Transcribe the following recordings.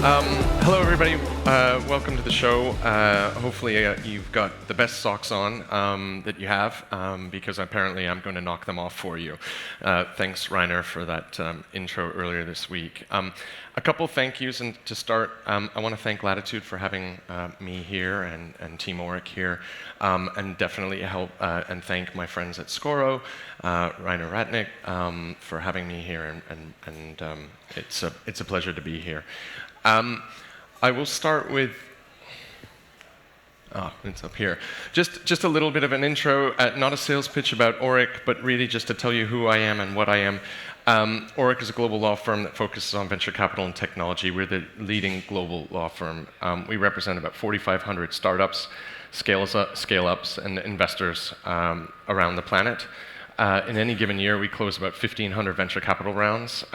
Hello, everybody. Welcome to the show. Hopefully, you've got the best socks on that you have, because apparently I'm going to knock them off for you. Thanks, Reiner, for that intro earlier this week. A couple thank yous, and to start, I want to thank Latitude for having me here and Team Oric here, and definitely and thank my friends at Scoro, Reiner Ratnick, for having me here, and it's a pleasure to be here. I will start with, it's up here. Just a little bit of an intro, not a sales pitch about Oric, but really just to tell you who I am and what I am. Oric is a global law firm that focuses on venture capital and technology. We're the leading global law firm. We represent about 4,500 startups, scale-ups, and investors around the planet. In any given year, we close about 1,500 venture capital rounds.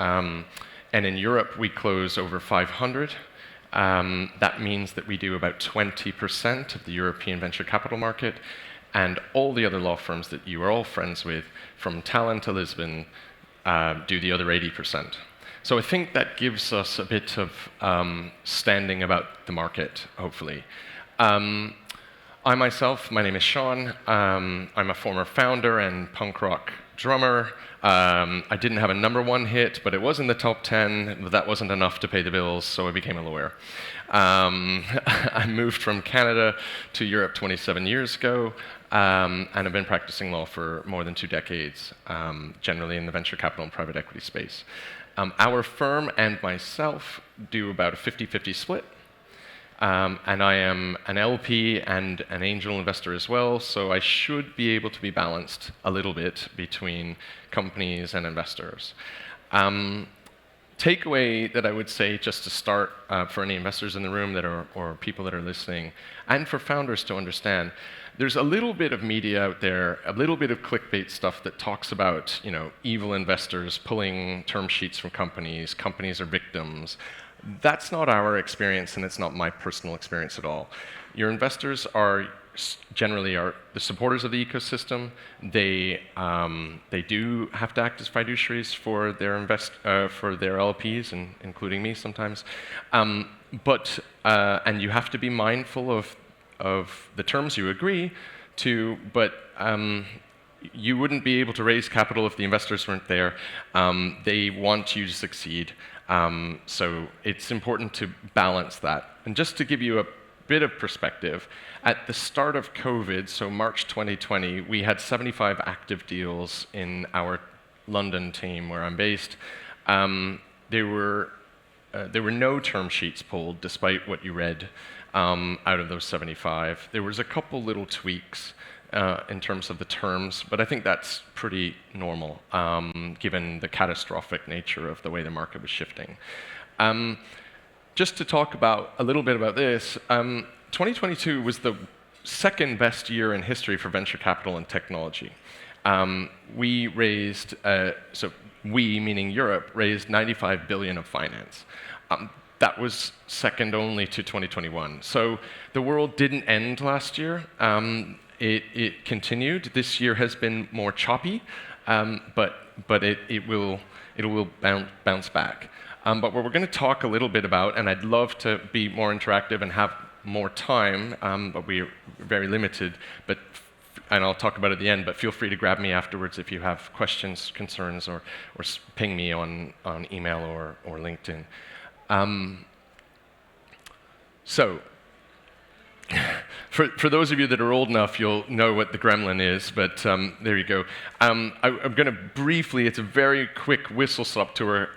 And in Europe, we close over 500. That means that we do about 20% of the European venture capital market, and all the other law firms that you are all friends with, from Tallinn to Lisbon, do the other 80%. So I think that gives us a bit of standing about the market, hopefully. I myself, my name is Shawn. I'm a former founder and punk rock drummer. I didn't have a #1 hit, but it was in the top 10. But that wasn't enough to pay the bills, so I became a lawyer. I moved from Canada to Europe 27 years ago, and I've been practicing law for more than 2 decades, generally in the venture capital and private equity space. Our firm and myself do about a 50-50 split. And I am an LP and an angel investor as well, so I should be able to be balanced a little bit between companies and investors. Takeaway that I would say, just to start, for any investors in the room or people that are listening, and for founders to understand, there's a little bit of media out there, a little bit of clickbait stuff that talks about, evil investors pulling term sheets from companies. Companies are victims. That's not our experience, and it's not my personal experience at all. Your investors are generally the supporters of the ecosystem. They do have to act as fiduciaries for their LPs, and including me sometimes. And you have to be mindful of the terms you agree to, but you wouldn't be able to raise capital if the investors weren't there. They want you to succeed. So it's important to balance that. And just to give you a bit of perspective, at the start of COVID, so March 2020, we had 75 active deals in our London team where I'm based. There were no term sheets pulled, despite what you read, out of those 75. There was a couple little tweaks in terms of the terms, but I think that's pretty normal, given the catastrophic nature of the way the market was shifting. Just to talk a little bit about this, 2022 was the second best year in history for venture capital and technology. We raised, we, meaning Europe, raised 95 billion of finance. That was second only to 2021. So the world didn't end last year. It continued. This year has been more choppy, but it will bounce back. But what we're going to talk a little bit about, and I'd love to be more interactive and have more time, but we're very limited. And I'll talk about it at the end. But feel free to grab me afterwards if you have questions, concerns, or ping me on email or LinkedIn. So. For those of you that are old enough, you'll know what the gremlin is, but there you go. I'm going to briefly, it's a very quick whistle-stop tour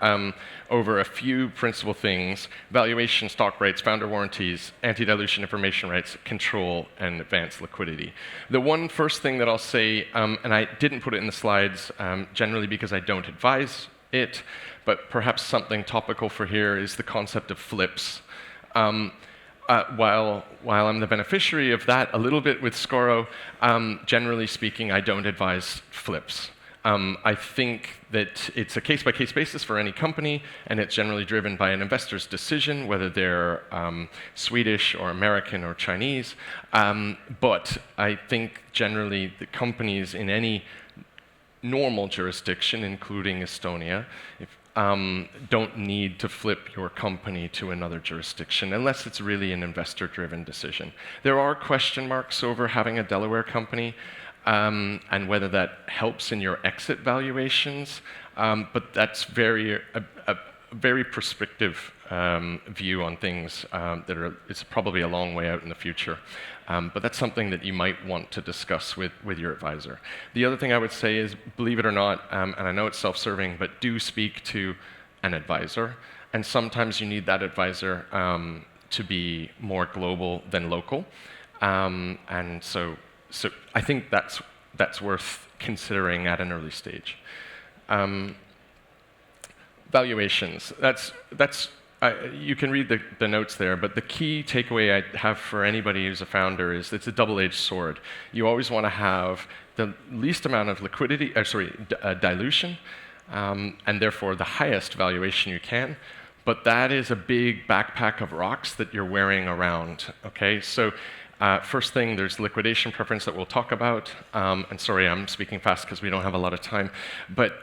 over a few principal things: valuation, stock rates, founder warranties, anti-dilution information rights, control, and advanced liquidity. The first thing that I'll say, and I didn't put it in the slides, generally because I don't advise it, but perhaps something topical for here is the concept of flips. While I'm the beneficiary of that a little bit with Scoro, generally speaking, I don't advise flips. I think that it's a case-by-case basis for any company, and it's generally driven by an investor's decision, whether they're Swedish or American or Chinese. But I think generally the companies in any normal jurisdiction, including Estonia, don't need to flip your company to another jurisdiction unless it's really an investor-driven decision. There are question marks over having a Delaware company and whether that helps in your exit valuations, but that's a very prescriptive view on things it's probably a long way out in the future. But that's something that you might want to discuss with your advisor. The other thing I would say is, believe it or not, and I know it's self-serving, but do speak to an advisor. And sometimes you need that advisor to be more global than local. And so I think that's worth considering at an early stage. Valuations. You can read the notes there, but the key takeaway I have for anybody who's a founder is it's a double-edged sword. You always want to have the least amount of dilution, and therefore the highest valuation you can. But that is a big backpack of rocks that you're wearing around. Okay, so first thing, there's liquidation preference that we'll talk about. And sorry, I'm speaking fast because we don't have a lot of time, but.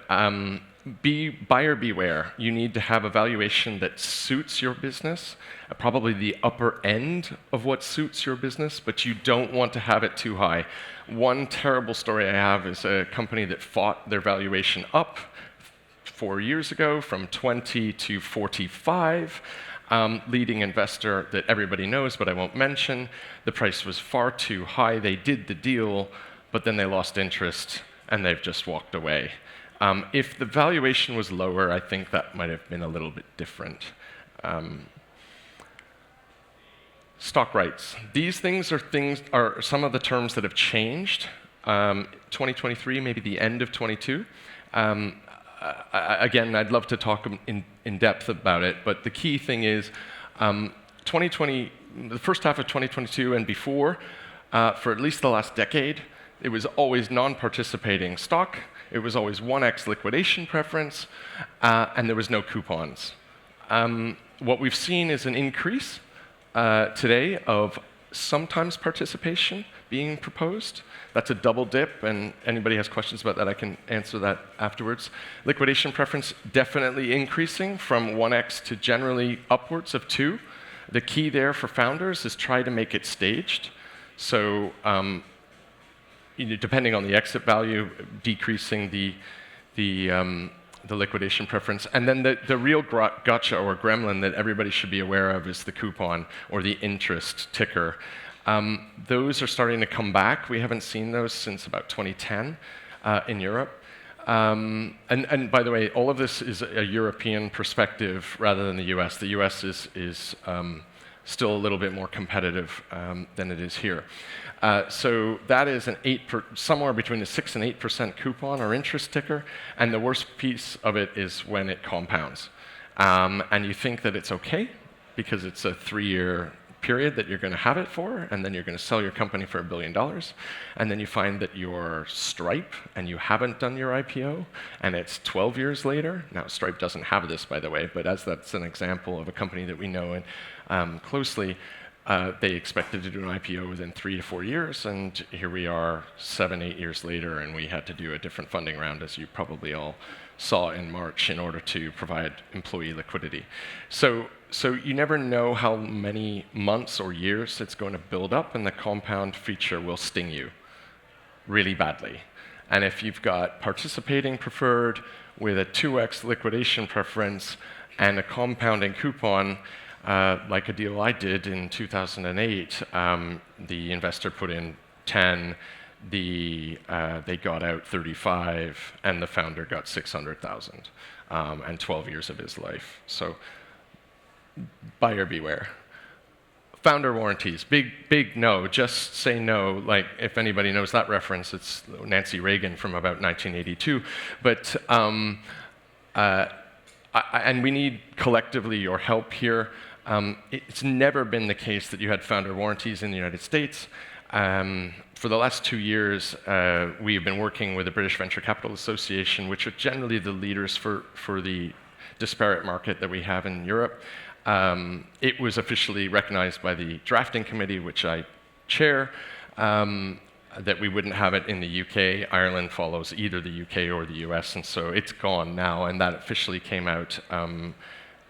Buyer beware. You need to have a valuation that suits your business, probably the upper end of what suits your business, but you don't want to have it too high. One terrible story I have is a company that fought their valuation up 4 years ago from 20 to 45. Leading investor that everybody knows, but I won't mention. The price was far too high. They did the deal, but then they lost interest, and they've just walked away. If the valuation was lower, I think that might have been a little bit different. Stock rights. These things are some of the terms that have changed. 2023, maybe the end of 22. Again, I'd love to talk in depth about it, but the key thing is 2020, the first half of 2022 and before, for at least the last decade, it was always non-participating stock. It was always 1x liquidation preference, and there was no coupons. What we've seen is an increase today of sometimes participation being proposed. That's a double dip, and anybody has questions about that, I can answer that afterwards. Liquidation preference definitely increasing from 1x to generally upwards of 2. The key there for founders is try to make it staged. So depending on the exit value, decreasing the liquidation preference. And then the real gotcha or gremlin that everybody should be aware of is the coupon or the interest ticker. Those are starting to come back. We haven't seen those since about 2010 in Europe. And by the way, all of this is a European perspective rather than the US. The US is still a little bit more competitive than it is here. So that is somewhere between a 6 and 8% coupon or interest ticker, and the worst piece of it is when it compounds. And you think that it's okay because it's a 3-year period that you're going to have it for, and then you're going to sell your company for $1 billion, and then you find that you're Stripe and you haven't done your IPO, and it's 12 years later. Now, Stripe doesn't have this, by the way, but as that's an example of a company that we know closely, they expected to do an IPO within 3 to 4 years, and here we are 7, 8 years later, and we had to do a different funding round, as you probably all saw in March, in order to provide employee liquidity. So you never know how many months or years it's going to build up, and the compound feature will sting you really badly. And if you've got participating preferred with a 2x liquidation preference and a compounding coupon, like a deal I did in 2008, the investor put in 10, they got out 35, and the founder got 600,000, and 12 years of his life. So buyer beware. Founder warranties, big no, just say no. Like, if anybody knows that reference, it's Nancy Reagan from about 1982. But, and we need collectively your help here. It's never been the case that you had founder warranties in the United States. For the last 2 years, we have been working with the British Venture Capital Association, which are generally the leaders for the disparate market that we have in Europe. It was officially recognized by the drafting committee, which I chair, that we wouldn't have it in the UK. Ireland follows either the UK or the US, and so it's gone now, and that officially came out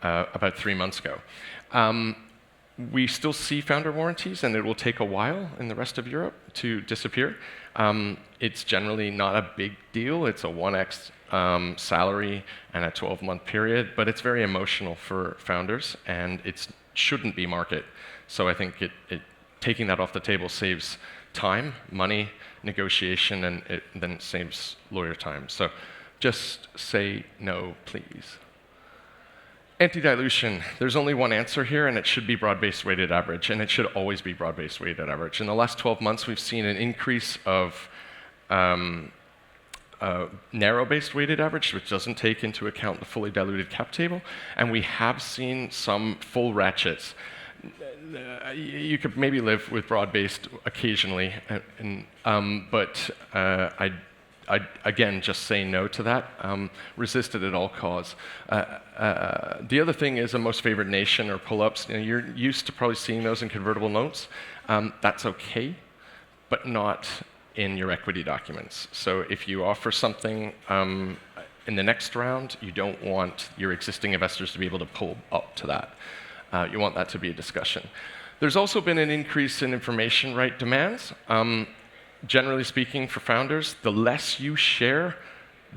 about 3 months ago. We still see founder warranties, and it will take a while in the rest of Europe to disappear. It's generally not a big deal. It's a 1x salary and a 12-month period, but it's very emotional for founders, and it shouldn't be market. So I think taking that off the table saves time, money, negotiation, and then it saves lawyer time. So just say no, please. Anti-dilution, there's only one answer here, and it should be broad-based weighted average, and it should always be broad-based weighted average. In the last 12 months, we've seen an increase of narrow-based weighted average, which doesn't take into account the fully diluted cap table, and we have seen some full ratchets. You could maybe live with broad-based occasionally, but I'd again just say no to that. Resist it at all costs. The other thing is a most favored nation or pull-ups. You're used to probably seeing those in convertible notes. That's okay, but not in your equity documents. So if you offer something in the next round, you don't want your existing investors to be able to pull up to that. You want that to be a discussion. There's also been an increase in information right demands. Generally speaking, for founders, the less you share,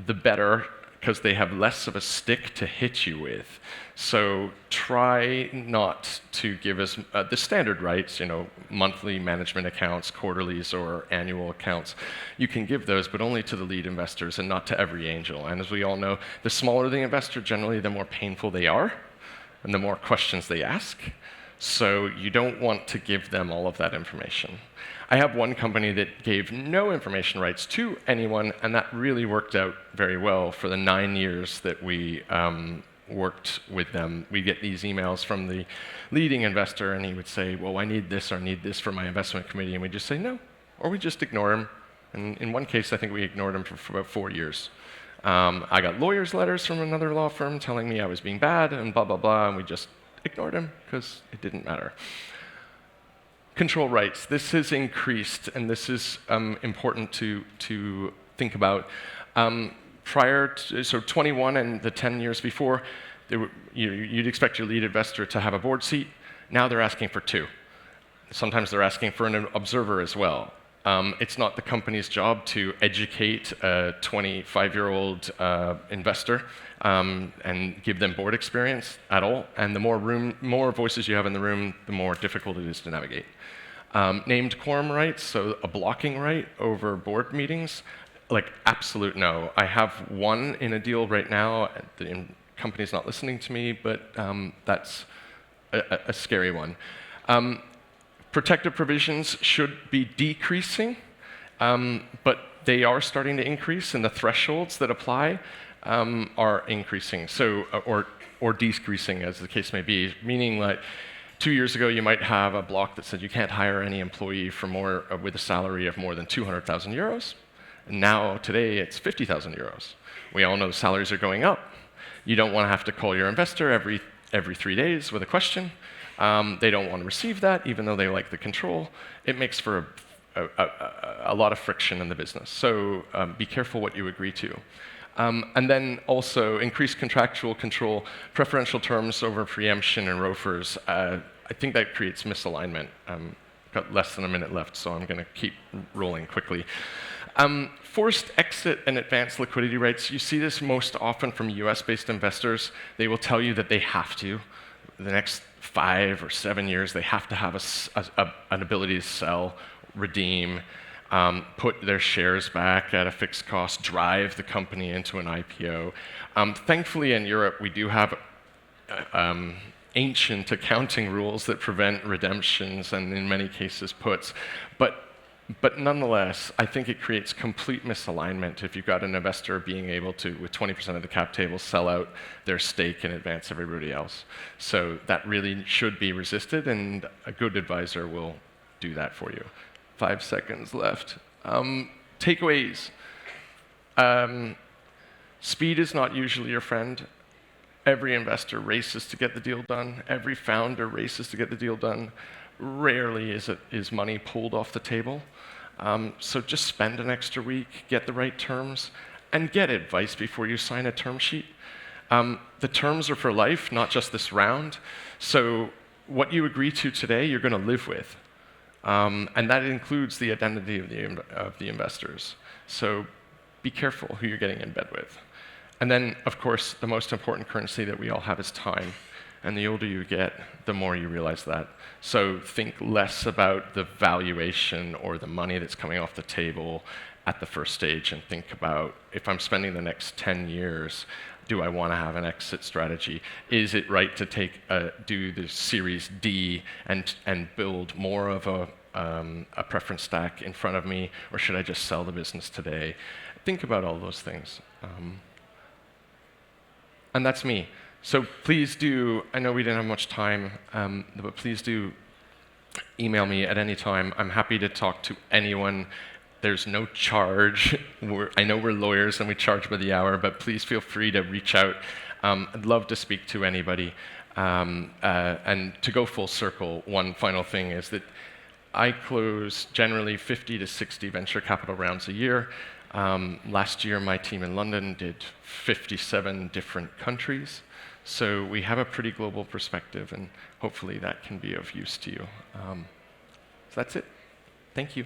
the better, because they have less of a stick to hit you with. So try not to give us the standard rights, monthly management accounts, quarterlies, or annual accounts. You can give those, but only to the lead investors and not to every angel. And as we all know, the smaller the investor, generally, the more painful they are, and the more questions they ask. So you don't want to give them all of that information. I have one company that gave no information rights to anyone, and that really worked out very well for the 9 years that we worked with them. We get these emails from the leading investor, and he would say, well, I need this or I need this for my investment committee, and we just say no, or we just ignore him. And in one case, I think we ignored him for about 4 years. I got lawyers' letters from another law firm telling me I was being bad and blah, blah, blah, and we just ignored him because it didn't matter. Control rights. This has increased, and this is important to think about. Prior to, so 21 and the 10 years before, you'd expect your lead investor to have a board seat. Now they're asking for 2. Sometimes they're asking for an observer as well. It's not the company's job to educate a 25-year-old investor and give them board experience at all. And the more voices you have in the room, the more difficult it is to navigate. Named quorum rights, so a blocking right over board meetings, like absolute no. I have one in a deal right now. The company's not listening to me, but that's a scary one. Protective provisions should be decreasing, but they are starting to increase, and the thresholds that apply are increasing, so or decreasing, as the case may be. Meaning, like 2 years ago, you might have a block that said you can't hire any employee for more with a salary of more than 200,000 euros. And now, today, it's 50,000 euros. We all know salaries are going up. You don't want to have to call your investor every 3 days with a question. They don't want to receive that, even though they like the control. It makes for a lot of friction in the business. So be careful what you agree to. And then also increased contractual control, preferential terms over preemption and ROFRs. I think that creates misalignment. Got less than a minute left, so I'm going to keep rolling quickly. Forced exit and advanced liquidity rights. You see this most often from US-based investors. They will tell you that they have to. The next 5 or 7 years, they have to have an ability to sell, redeem, put their shares back at a fixed cost, drive the company into an IPO. Thankfully, in Europe, we do have ancient accounting rules that prevent redemptions and, in many cases, puts. But nonetheless, I think it creates complete misalignment if you've got an investor being able to, with 20% of the cap table, sell out their stake in advance of everybody else. So that really should be resisted, and a good advisor will do that for you. 5 seconds left. Takeaways. Speed is not usually your friend. Every investor races to get the deal done. Every founder races to get the deal done. Rarely is money pulled off the table. So just spend an extra week, get the right terms, and get advice before you sign a term sheet. The terms are for life, not just this round. So what you agree to today, you're going to live with. And that includes the identity of the investors. So be careful who you're getting in bed with. And then, of course, the most important currency that we all have is time. And the older you get, the more you realize that. So think less about the valuation or the money that's coming off the table at the first stage, and think about, if I'm spending the next 10 years, do I want to have an exit strategy? Is it right to do the Series D and build more of a preference stack in front of me, or should I just sell the business today? Think about all those things. And that's me. So please do, I know we didn't have much time, but please do email me at any time. I'm happy to talk to anyone. There's no charge. I know we're lawyers and we charge by the hour, but please feel free to reach out. I'd love to speak to anybody. And to go full circle, one final thing is that I close generally 50 to 60 venture capital rounds a year. Last year, my team in London did 57 different countries. So we have a pretty global perspective, and hopefully that can be of use to you. So that's it. Thank you.